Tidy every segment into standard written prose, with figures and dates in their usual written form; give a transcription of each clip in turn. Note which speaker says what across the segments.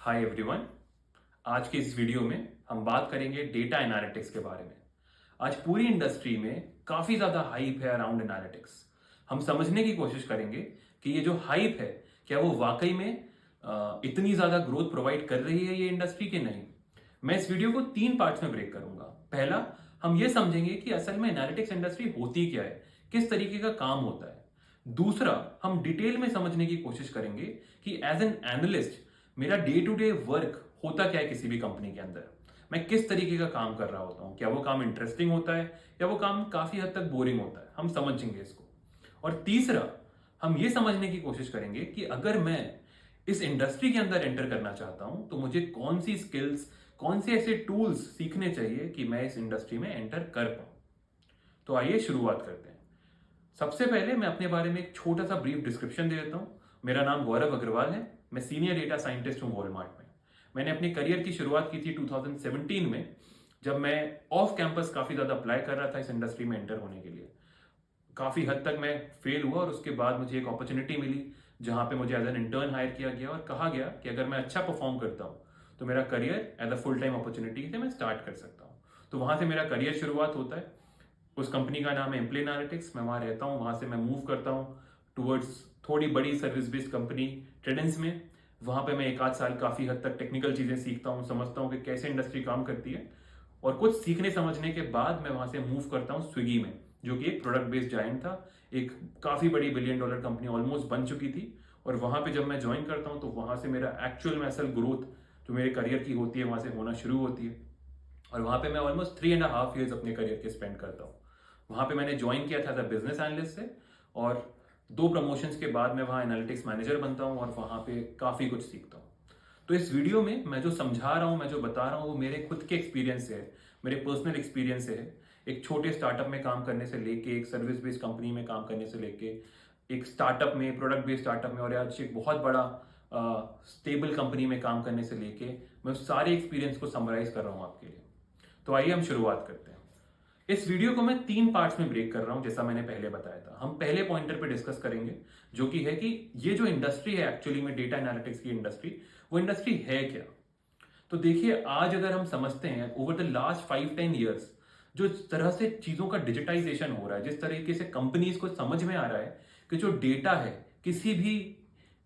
Speaker 1: Hi everyone. आज के इस वीडियो में हम बात करेंगे डेटा एनालिटिक्स के बारे में। आज पूरी इंडस्ट्री में काफ़ी ज़्यादा हाइप है अराउंड एनालिटिक्स। हम समझने की कोशिश करेंगे कि ये जो हाइप है क्या वो वाकई में इतनी ज़्यादा ग्रोथ प्रोवाइड कर रही है ये इंडस्ट्री के नहीं। मैं इस वीडियो को 3 पार्ट्स में ब्रेक करूंगा। पहला, हम ये समझेंगे कि असल में एनालिटिक्स इंडस्ट्री होती क्या है, किस तरीके का काम होता है। दूसरा, हम डिटेल में समझने की कोशिश करेंगे कि एज एन एनालिस्ट मेरा डे टू डे वर्क होता क्या है किसी भी कंपनी के अंदर, मैं किस तरीके का काम कर रहा होता हूँ, क्या वो काम इंटरेस्टिंग होता है या वो काम काफी हद तक बोरिंग होता है, हम समझेंगे इसको। और तीसरा, हम ये समझने की कोशिश करेंगे कि अगर मैं इस इंडस्ट्री के अंदर एंटर करना चाहता हूं तो मुझे कौन सी स्किल्स, कौन से ऐसे टूल्स सीखने चाहिए कि मैं इस इंडस्ट्री में एंटर कर पाऊं। तो आइए शुरुआत करते हैं। सबसे पहले मैं अपने बारे में एक छोटा सा ब्रीफ डिस्क्रिप्शन दे देता हूं। मेरा नाम गौरव अग्रवाल है। मैं सीनियर डेटा साइंटिस्ट हूं वॉलमार्ट में। मैंने अपनी करियर की शुरुआत की थी 2017 में, जब मैं ऑफ कैंपस काफी ज्यादा अप्लाई कर रहा था इस इंडस्ट्री में एंटर होने के लिए। काफी हद तक मैं फेल हुआ और उसके बाद मुझे एक अपॉर्चुनिटी मिली जहां पे मुझे एज एन इंटर्न हायर किया गया और कहा गया कि अगर मैं अच्छा परफॉर्म करता हूं तो मेरा career as a full time opportunity से मैं स्टार्ट कर सकता हूं। तो वहां से मेरा करियर शुरुआत होता है। उस कंपनी का नाम है एम्प्ले एनालिटिक्स। मैं वहां रहता हूँ, वहां से मैं मूव करता हूँ टूवर्ड्स थोड़ी बड़ी सर्विस बेस्ड कंपनी ट्रेडेंस में। वहां पे मैं 1 आध साल काफी हद तक टेक्निकल चीजें सीखता हूँ, समझता हूँ कि कैसे इंडस्ट्री काम करती है। और कुछ सीखने समझने के बाद मैं वहां से मूव करता हूँ स्विगी में, जो कि एक प्रोडक्ट बेस्ड जायंट था। एक काफी बड़ी $1 बिलियन कंपनी ऑलमोस्ट बन चुकी थी। और वहां पे जब मैं ज्वाइन करता हूँ तो वहां से मेरा एक्चुअल में असल ग्रोथ जो मेरे करियर की होती है वहां से होना शुरू होती है। और वहां पे मैं ऑलमोस्ट 3.5 years अपने करियर के स्पेंड करता हूँ। वहां पे मैंने ज्वाइन किया था एज अ बिजनेस एनालिस्ट से, और 2 प्रमोशंस के बाद मैं वहां एनालिटिक्स मैनेजर बनता हूँ और वहां पे काफी कुछ सीखता हूँ। तो इस वीडियो में मैं जो समझा रहा हूँ, मैं जो बता रहा हूँ, वो मेरे खुद के एक्सपीरियंस से है, मेरे पर्सनल एक्सपीरियंस से है। एक छोटे स्टार्टअप में काम करने से लेके, एक सर्विस बेस्ड कंपनी में काम करने से लेके, एक स्टार्टअप में, प्रोडक्ट बेस्ड स्टार्टअप में, और आज एक बहुत बड़ा स्टेबल कंपनी में काम करने से लेके, मैं उस सारे एक्सपीरियंस को समराइज कर रहा हूँ आपके लिए। तो आइए हम शुरुआत करते हैं। इस वीडियो को मैं 3 पार्ट्स में ब्रेक कर रहा हूं, जैसा मैंने पहले बताया था। हम पहले पॉइंटर पे डिस्कस करेंगे, जो कि है कि ये जो इंडस्ट्री है एक्चुअली में डेटा एनालिटिक्स की इंडस्ट्री, वो इंडस्ट्री है क्या। तो देखिए, आज अगर हम समझते हैं ओवर द लास्ट 5-10 years जो इस तरह से चीजों का डिजिटाइजेशन हो रहा है, जिस तरीके से कंपनीज को समझ में आ रहा है कि जो डेटा है, किसी भी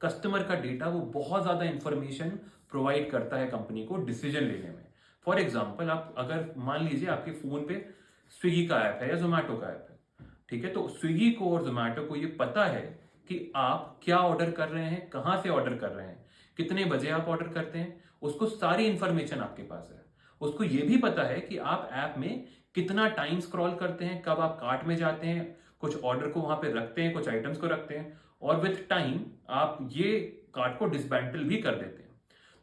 Speaker 1: कस्टमर का डेटा, वो बहुत ज्यादा इंफॉर्मेशन प्रोवाइड करता है कंपनी को डिसीजन लेने में। फॉर एग्जाम्पल, आप अगर मान लीजिए आपके फोन पे स्विगी का ऐप है या जोमैटो का ऐप है, ठीक है, तो स्विगी को और जोमैटो को ये पता है कि आप क्या ऑर्डर कर रहे हैं, कहां से ऑर्डर कर रहे हैं, कितने बजे आप ऑर्डर करते हैं, उसको सारी इंफॉर्मेशन आपके पास है। उसको ये भी पता है कि आप ऐप में कितना टाइम स्क्रॉल करते हैं, कब आप कार्ट में जाते हैं, कुछ ऑर्डर को वहां पे रखते हैं, कुछ आइटम्स को रखते हैं, और विथ टाइम आप ये कार्ट को डिसमेंटल भी कर देते हैं।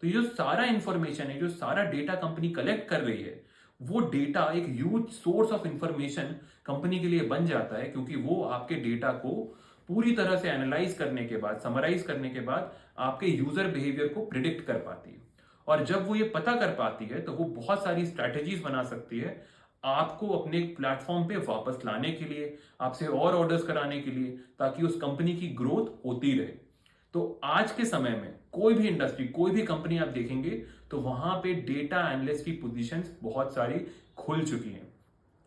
Speaker 1: तो ये जो सारा इंफॉर्मेशन है, जो सारा डेटा कंपनी कलेक्ट कर रही है, वो डेटा एक huge source of information company के लिए बन जाता है, क्योंकि वो आपके डेटा को पूरी तरह से एनालाइज करने के बाद, समराइज करने के बाद आपके यूजर बिहेवियर को प्रिडिक्ट कर पाती है। और जब वो ये पता कर पाती है तो वो बहुत सारी स्ट्रैटेजीज बना सकती है आपको अपने प्लेटफॉर्म पे वापस लाने के लिए, आपसे और ऑर्डर्स कराने के लिए, ताकि उस कंपनी की ग्रोथ होती रहे। तो आज के समय में कोई भी इंडस्ट्री, कोई भी कंपनी आप देखेंगे तो वहां पे डेटा एनालिस्ट की पोजीशंस बहुत सारी खुल चुकी हैं।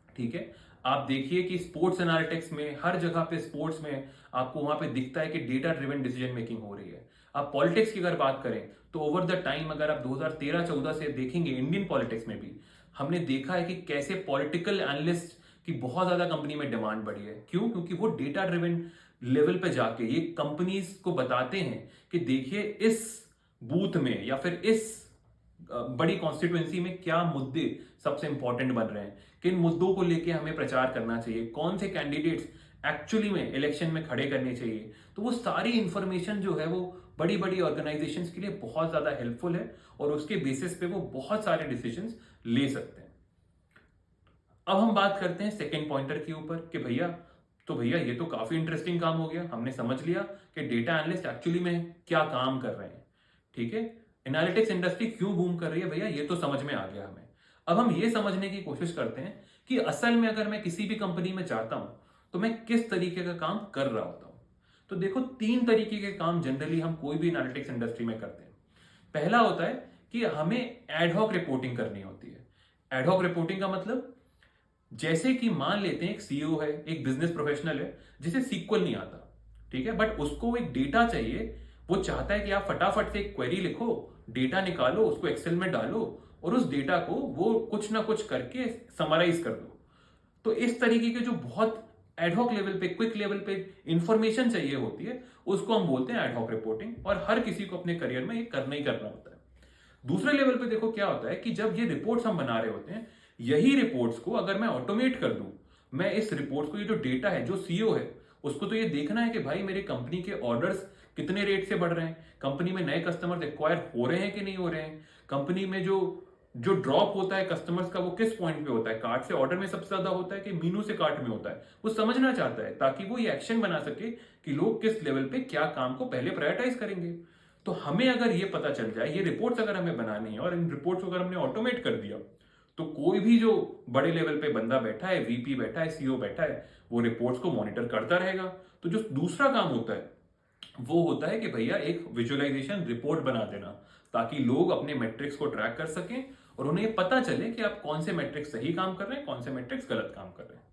Speaker 1: ठीक है, आप देखिए कि स्पोर्ट्स एनालिटिक्स में, हर जगह पे स्पोर्ट्स में आपको वहां पे दिखता है कि डेटा ड्रिवन डिसीजन मेकिंग हो रही है। आप पॉलिटिक्स की अगर बात करें तो ओवर द टाइम, अगर आप 2013-14 से देखेंगे, इंडियन पॉलिटिक्स में भी हमने देखा है कि कैसे पॉलिटिकल एनालिस्ट की बहुत ज्यादा कंपनी में डिमांड बढ़ी है। क्यों? क्योंकि वो डेटा ड्रिवन लेवल पे जाके ये कंपनीज को बताते हैं कि देखिए इस बूथ में या फिर इस बड़ी कॉन्स्टिट्युएंसी में क्या मुद्दे सबसे इंपॉर्टेंट बन रहे हैं, किन मुद्दों को लेके हमें प्रचार करना चाहिए, कौन से कैंडिडेट्स एक्चुअली में इलेक्शन में खड़े करने चाहिए। तो वो सारी इंफॉर्मेशन जो है वो बड़ी बड़ी ऑर्गेनाइजेशंस के लिए बहुत ज्यादा हेल्पफुल है, और उसके बेसिस पे वो बहुत सारे डिसीजंस ले सकते हैं। अब हम बात करते हैं सेकेंड पॉइंटर के ऊपर कि भैया ये तो काफी इंटरेस्टिंग काम हो गया। हमने समझ लिया कि डेटा एनालिस्ट एक्चुअली में क्या काम कर रहे हैं। ठीक है, एनालिटिक्स इंडस्ट्री क्यों बूम कर रही है, भैया ये तो समझ में आ गया हमें। अब हम ये समझने की कोशिश करते हैं कि असल में अगर मैं किसी भी कंपनी में जाता हूं तो मैं किस तरीके का काम कर रहा होता हूं। तो देखो, 3 तरीके के काम जनरली हम कोई भी एनालिटिक्स इंडस्ट्री में करते हैं। पहला होता है कि हमें एडहॉक रिपोर्टिंग करनी होती है। एडहॉक रिपोर्टिंग का मतलब, जैसे कि मान लेते हैं एक सीईओ है, एक बिजनेस प्रोफेशनल है जिसे सीक्वल नहीं आता, ठीक है, बट उसको एक डेटा चाहिए। वो चाहता है कि आप फटाफट से एक क्वेरी लिखो, डेटा निकालो, उसको एक्सेल में डालो और उस डेटा को वो कुछ ना कुछ करके समराइज कर दो। तो इस तरीके के जो बहुत एडहॉक लेवल पे, क्विक लेवल पे इंफॉर्मेशन चाहिए होती है, उसको हम बोलते हैं एडहॉक रिपोर्टिंग, और हर किसी को अपने करियर में ये करना ही करना होता है। दूसरे लेवल पे देखो क्या होता है कि जब ये रिपोर्ट्स हम बना रहे होते हैं, यही रिपोर्ट्स को अगर मैं ऑटोमेट कर दूं, मैं इस रिपोर्ट्स को, ये जो डेटा है, जो सीईओ है उसको तो ये देखना है कि भाई मेरे कंपनी के ऑर्डर्स कितने रेट से बढ़ रहे हैं, कंपनी में नए कस्टमर्स एक्वायर हो रहे हैं कि नहीं हो रहे हैं, कंपनी में जो जो ड्रॉप होता है कस्टमर्स का वो किस पॉइंट पे होता है, कार्ट से ऑर्डर में सबसे ज्यादा होता है कि मीनू से कार्ट में होता है, वो समझना चाहता है ताकि वो ये एक्शन बना सके कि लोग किस लेवल पे क्या काम को पहले प्रायोरिटाइज करेंगे। तो हमें अगर ये पता चल जाए, ये रिपोर्ट्स अगर हमें बनानी है और इन रिपोर्ट्स को अगर हमने ऑटोमेट कर दिया, तो कोई भी जो बड़े लेवल पे बंदा बैठा है, वीपी बैठा है, सीईओ बैठा है, वो रिपोर्ट्स को मॉनिटर करता रहेगा। तो जो दूसरा काम होता है वो होता है कि भैया एक विजुअलाइजेशन रिपोर्ट बना देना, ताकि लोग अपने मेट्रिक्स को ट्रैक कर सकें और उन्हें पता चले कि आप कौन से मेट्रिक्स सही काम कर रहे हैं, कौन से मेट्रिक्स गलत काम कर रहे हैं।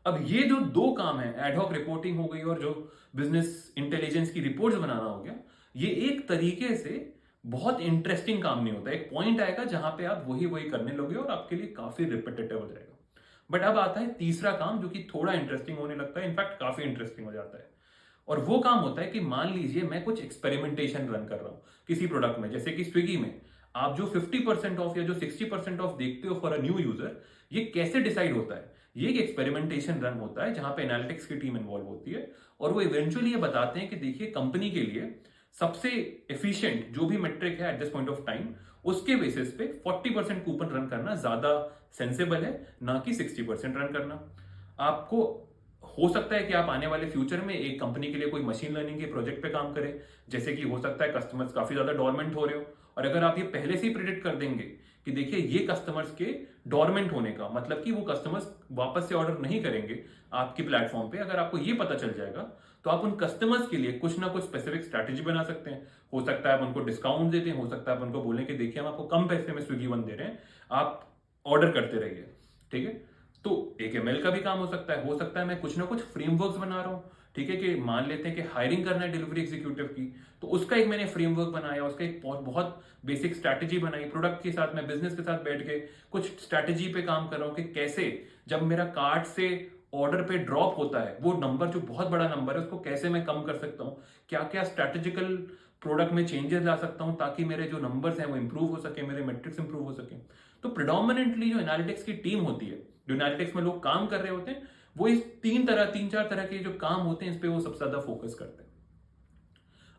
Speaker 1: अब ये जो दो काम है, एडहॉक रिपोर्टिंग हो गई और जो बिजनेस इंटेलिजेंस की रिपोर्ट्स बनाना हो गया, ये एक तरीके से बहुत इंटरेस्टिंग काम नहीं होता। एक पॉइंट आएगा जहां पे आप वही वही करने लोगे और आपके लिए काफी रिपीटेटिव हो जाएगा। बट अब आता है तीसरा काम, जो कि थोड़ा इंटरेस्टिंग होने लगता है, इनफैक्ट काफी इंटरेस्टिंग हो जाता है। और वो काम होता है कि मान लीजिए मैं कुछ एक्सपेरिमेंटेशन रन कर रहा हूं किसी प्रोडक्ट में, जैसे कि स्विगी में आप जो 50% ऑफ या जो 60% ऑफ देखते हो फॉर अ न्यू यूजर, ये कैसे डिसाइड होता है? ये एक एक्सपेरिमेंटेशन रन होता है जहां पे एनालिटिक्स की टीम इन्वॉल्व होती है और वो इवेंचुअली ये बताते हैं कि देखिए कंपनी के लिए सबसे एफिशिएंट जो भी मेट्रिक है at this point of time, उसके बेसिस पे 40% कूपन रन करना ज्यादा सेंसेबल है, ना कि 60% रन करना। आपको हो सकता है कि आप आने वाले फ्यूचर में एक कंपनी के लिए कोई मशीन लर्निंग के प्रोजेक्ट पे काम करें, जैसे कि हो सकता है कस्टमर्स काफी ज्यादा डॉर्मेंट हो रहे हो, और अगर आप ये पहले से ही प्रिडिक्ट कर देंगे कि देखिए ये कस्टमर्स के डॉर्मेंट होने का मतलब कि वो कस्टमर्स वापस से ऑर्डर नहीं करेंगे आपके प्लेटफॉर्म पे, अगर आपको ये पता चल जाएगा तो आप उन कस्टमर्स के लिए कुछ ना कुछ स्पेसिफिक स्ट्रैटेजी बना सकते हैं। हो सकता है आप उनको डिस्काउंट देते हैं, हो सकता है आप उनको बोलें कि देखिए हम आपको कम पैसे में स्विगी वन दे रहे हैं, आप ऑर्डर करते रहिए, ठीक है। तो एक एमएल का भी काम हो सकता है मैं कुछ ना कुछ फ्रेमवर्क्स बना रहा हूं, ठीक है, कि मान लेते हैं कि हायरिंग करना है डिलीवरी एग्जीक्यूटिव की, तो उसका एक मैंने फ्रेमवर्क बनाया, उसका एक बहुत बेसिक स्ट्रैटेजी बनाई, प्रोडक्ट के साथ मैं बिजनेस के साथ बैठ के कुछ स्ट्रैटेजी पे काम कर रहा हूं कि कैसे जब मेरा कार्ट से ऑर्डर पे ड्रॉप होता है, वो नंबर जो बहुत बड़ा नंबर है उसको कैसे मैं कम कर सकता हूं, क्या क्या स्ट्रैटेजिकल प्रोडक्ट में चेंजेस ला सकता हूं ताकि मेरे जो नंबर्स हैं वो इंप्रूव हो सके, मेरे मेट्रिक्स इंप्रूव हो सके। तो प्रिडोमिनेंटली जो एनालिटिक्स की टीम होती है, जो एनालिटिक्स में लोग काम कर रहे होते हैं, वो इस तीन चार तरह के जो काम होते हैं इस पे वो सबसे ज्यादा फोकस करते हैं।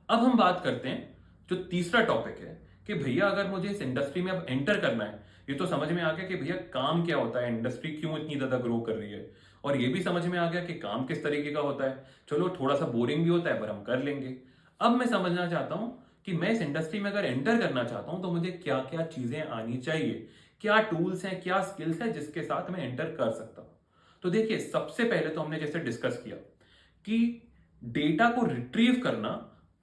Speaker 1: अब हम बात करते हैं जो तीसरा टॉपिक है कि भैया अगर मुझे इस इंडस्ट्री में अब एंटर करना है, ये तो समझ में आ गया कि भैया काम क्या होता है, इंडस्ट्री क्यों इतनी ज्यादा ग्रो कर रही है, और ये भी समझ में आ गया कि काम किस तरीके का होता है। चलो थोड़ा सा बोरिंग भी होता है पर हम कर लेंगे। अब मैं समझना चाहता हूं कि मैं इस इंडस्ट्री में अगर एंटर करना चाहता हूं तो मुझे क्या क्या चीजें आनी चाहिए, क्या टूल्स हैं, क्या स्किल्स हैं जिसके साथ मैं एंटर कर सकता हूं। तो देखिए सबसे पहले तो हमने जैसे डिस्कस किया कि डेटा को रिट्रीव करना,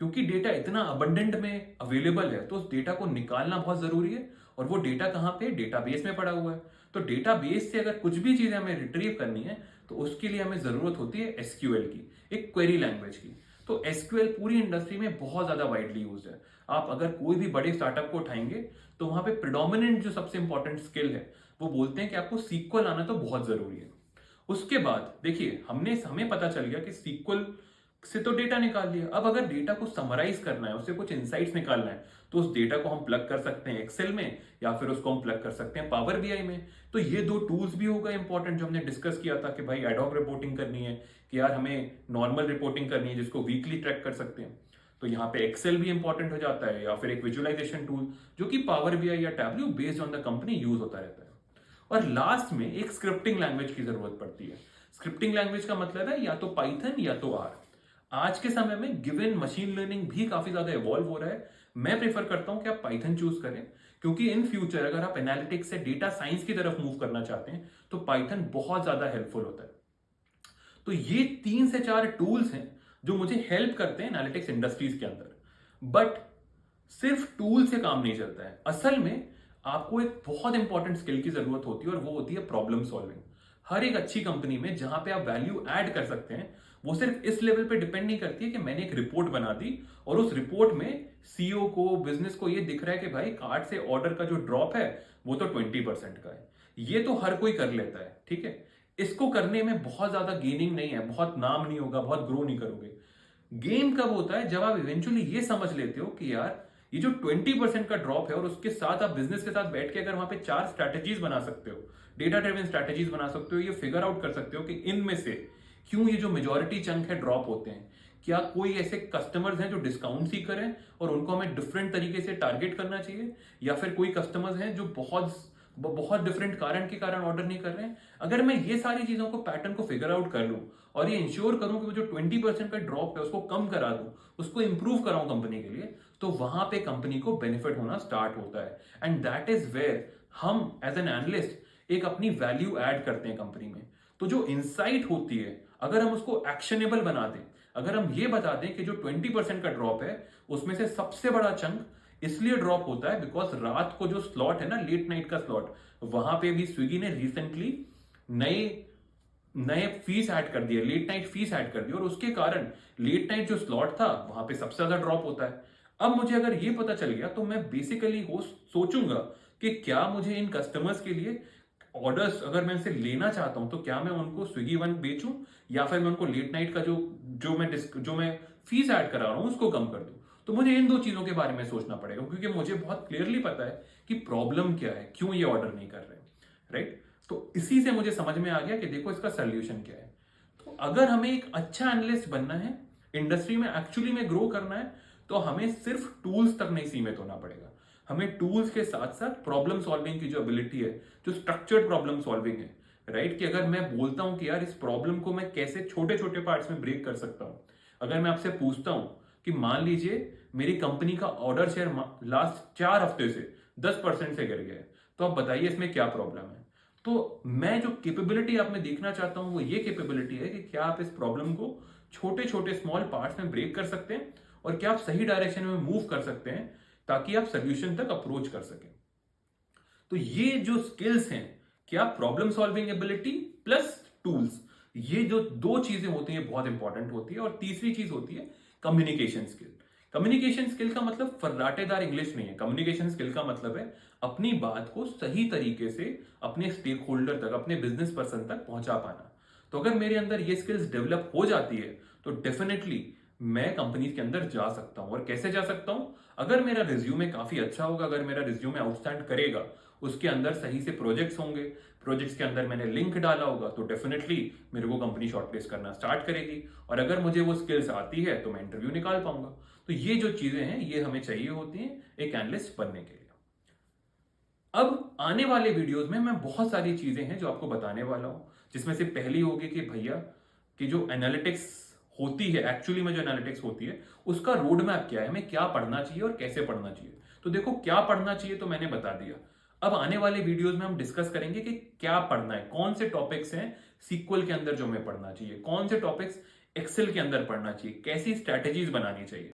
Speaker 1: क्योंकि डेटा इतना अबंडेंट में अवेलेबल है तो उस डेटा को निकालना बहुत जरूरी है, और वो डेटा कहां पे, डेटाबेस में पड़ा हुआ है। तो डेटाबेस से अगर कुछ भी चीजें हमें रिट्रीव करनी है तो उसके लिए हमें जरूरत होती है एसक्यूएल की, एक क्वेरी लैंग्वेज की। तो एसक्यूएल पूरी इंडस्ट्री में बहुत ज्यादा वाइडली यूज है। आप अगर कोई भी बड़े स्टार्टअप को उठाएंगे तो वहां पे प्रिडोमिनेंट जो सबसे इंपॉर्टेंट स्किल है वो बोलते हैं कि आपको सीक्वल आना तो बहुत जरूरी है। उसके बाद देखिए हमें पता चल गया कि सीक्वल से तो डेटा निकाल लिया, अब अगर डेटा को समराइज करना है, उससे कुछ इंसाइट्स निकालना है, तो उस डेटा को हम प्लग कर सकते हैं एक्सेल में या फिर उसको हम प्लग कर सकते हैं पावर बीआई में। तो ये दो टूल्स भी हो गए इंपॉर्टेंट जो हमने डिस्कस किया था कि भाई एडहॉक रिपोर्टिंग करनी है कि यार हमें नॉर्मल रिपोर्टिंग करनी है जिसको वीकली ट्रैक कर सकते हैं, तो यहाँ पे एक्सेल भी इंपॉर्टेंट हो जाता है, या फिर एक विजुअलाइजेशन टूल जो कि पावर बीआई या Tableau based on the company use होता रहता है। और लास्ट में एक स्क्रिप्टिंग लैंग्वेज की जरूरत पड़ती है। स्क्रिप्टिंग लैंग्वेज का मतलब है या तो पाइथन या तो आर। आज के समय में गिवन मशीन लर्निंग भी काफी ज्यादा इवॉल्व हो रहा है, मैं प्रेफर करता हूं कि आप पाइथन चूज करें, क्योंकि इन फ्यूचर अगर आप एनालिटिक्स से डेटा साइंस की तरफ मूव करना चाहते हैं तो पाइथन बहुत ज्यादा हेल्पफुल होता है। तो ये 3 से 4 टूल्स हैं जो मुझे हेल्प करते हैं एनालिटिक्स इंडस्ट्रीज के अंदर। बट सिर्फ टूल से काम नहीं चलता है। असल में आपको एक बहुत इंपॉर्टेंट स्किल की जरूरत होती है और वो होती है प्रॉब्लम सॉल्विंग। हर एक अच्छी कंपनी में जहां पे आप वैल्यू ऐड कर सकते हैं, वो सिर्फ इस लेवल पे डिपेंड नहीं करती है कि मैंने एक रिपोर्ट बना दी और उस रिपोर्ट में सीईओ को, बिजनेस को ये दिख रहा है कि भाई कार्ड से ऑर्डर का जो ड्रॉप है वो तो 20% का है। ये तो हर कोई कर लेता है, ठीक है। इसको करने में बहुत ज्यादा गेनिंग नहीं है, बहुत नाम नहीं होगा, बहुत ग्रो नहीं करोगे। गेम कब होता है? जब आप इवेंचुअली ये समझ लेते हो कि यार ये जो 20% का ड्रॉप है और उसके साथ आप बिजनेस के साथ बैठ के अगर वहां पे 4 स्ट्रैटेजीज बना सकते हो, डेटा ड्रिवन स्ट्रैटेजीज बना सकते हो, ये फिगर आउट कर सकते हो कि इनमें से क्यों ये जो मेजॉरिटी चंक है ड्रॉप होते हैं। क्या कोई ऐसे कस्टमर्स हैं जो डिस्काउंट सीकर हैं और उनको हमें डिफरेंट तरीके से टारगेट करना चाहिए, या फिर कोई कस्टमर्स हैं जो बहुत बहुत डिफरेंट कारण के कारण ऑर्डर नहीं कर रहे हैं। अगर मैं ये सारी चीजों को, पैटर्न को फिगर आउट कर लूं और ये इंश्योर करूं कि वो जो 20% का ड्रॉप है उसको कम करा दूं, उसको इंप्रूव कराऊं कंपनी के लिए, तो वहां पे कंपनी को बेनिफिट होना स्टार्ट होता है। एंड दैट इज वेयर हम एज एन एनालिस्ट एक अपनी वैल्यू ऐड करते हैं कंपनी में। तो जो इंसाइट होती है, अगर हम उसको एक्शनेबल बना दें, अगर हम ये बता दें कि जो 20% का ड्रॉप है उसमें से सबसे बड़ा चंक इसलिए ड्रॉप होता है बिकॉज रात को जो स्लॉट है ना, लेट नाइट का स्लॉट, वहां पे भी स्विगी ने रिसेंटली नए नए फीस ऐड कर दिए, लेट नाइट फीस ऐड कर दी, और उसके कारण लेट नाइट जो स्लॉट था वहां पे सबसे ज्यादा ड्रॉप होता है। अब मुझे अगर ये पता चल गया तो मैं बेसिकली वो सोचूंगा कि क्या मुझे इन कस्टमर्स के लिए ऑर्डर्स अगर मैं इनसे लेना चाहता हूं तो क्या मैं उनको स्विगी वन बेचूं, या फिर मैं उनको लेट नाइट का जो मैं फीस ऐड करा रहा हूं उसको कम कर दूं। तो मुझे इन दो चीजों के बारे में सोचना पड़ेगा, क्योंकि मुझे बहुत क्लियरली पता है कि प्रॉब्लम क्या है, क्यों ये ऑर्डर नहीं कर रहे, राइट। तो इसी से मुझे समझ में आ गया कि देखो इसका सोल्यूशन क्या है। तो अगर हमें एक अच्छा एनालिस्ट बनना है, इंडस्ट्री में एक्चुअली में ग्रो करना है, तो हमें सिर्फ टूल्स तक नहीं सीमित होना पड़ेगा। हमें टूल्स के साथ साथ प्रॉब्लम सॉल्विंग की जो एबिलिटी है, जो स्ट्रक्चर्ड प्रॉब्लम सॉल्विंग है, राइट, कि अगर मैं बोलता हूं कि यार इस प्रॉब्लम को मैं कैसे छोटे छोटे पार्ट्स में ब्रेक कर सकता हूं। अगर मैं आपसे पूछता हूं कि मान लीजिए मेरी कंपनी का ऑर्डर शेयर लास्ट 4 हफ्ते से 10% से गिर गया है, तो आप बताइए इसमें क्या प्रॉब्लम है। तो मैं जो कैपेबिलिटी आप में देखना चाहता हूं वो ये कैपेबिलिटी है कि क्या आप इस प्रॉब्लम को छोटे छोटे स्मॉल पार्ट्स में ब्रेक कर सकते हैं और क्या आप सही डायरेक्शन में मूव कर सकते हैं ताकि आप सोल्यूशन तक अप्रोच कर सकें। तो ये जो स्किल्स हैं, क्या problem solving ability plus tools, ये जो दो चीजें होती हैं बहुत इंपॉर्टेंट होती है। और तीसरी चीज होती है कम्युनिकेशन स्किल। कम्युनिकेशन स्किल का मतलब फर्राटेदार इंग्लिश नहीं है। कम्युनिकेशन स्किल का मतलब है अपनी बात को सही तरीके से अपने स्टेक होल्डर तक, अपने बिजनेस पर्सन तक पहुंचा पाना। तो अगर मेरे अंदर ये स्किल्स डेवलप हो जाती है तो डेफिनेटली मैं कंपनी के अंदर जा सकता हूं। और कैसे जा सकता हूं? अगर मेरा रिज्यूमे काफी अच्छा होगा, अगर मेरा रिज्यूमे आउटस्टैंड करेगा, उसके अंदर सही से प्रोजेक्ट्स होंगे, प्रोजेक्ट्स के अंदर मैंने लिंक डाला होगा, तो डेफिनेटली मेरे को कंपनी शॉर्टलिस्ट करना स्टार्ट करेगी। और अगर मुझे वो स्किल्स आती है तो मैं इंटरव्यू निकाल पाऊंगा। तो ये जो चीजें हैं ये हमें चाहिए होती हैं एक एनालिस्ट बनने के लिए। अब आने वाले वीडियोस में मैं बहुत सारी चीजें हैं जो आपको बताने वाला हूं, जिसमें से पहली होगी कि भैया कि जो एनालिटिक्स होती है, एक्चुअली में जो एनालिटिक्स होती है उसका रोड मैप क्या है, हमें क्या पढ़ना चाहिए और कैसे पढ़ना चाहिए। तो देखो, क्या पढ़ना चाहिए तो मैंने बता दिया। अब आने वाले वीडियोस में हम डिस्कस करेंगे कि क्या पढ़ना है, कौन से टॉपिक्स हैं सीक्वल के अंदर जो हमें पढ़ना चाहिए, कौन से टॉपिक्स एक्सेल के अंदर पढ़ना चाहिए, कैसी स्ट्रैटेजीज बनानी चाहिए।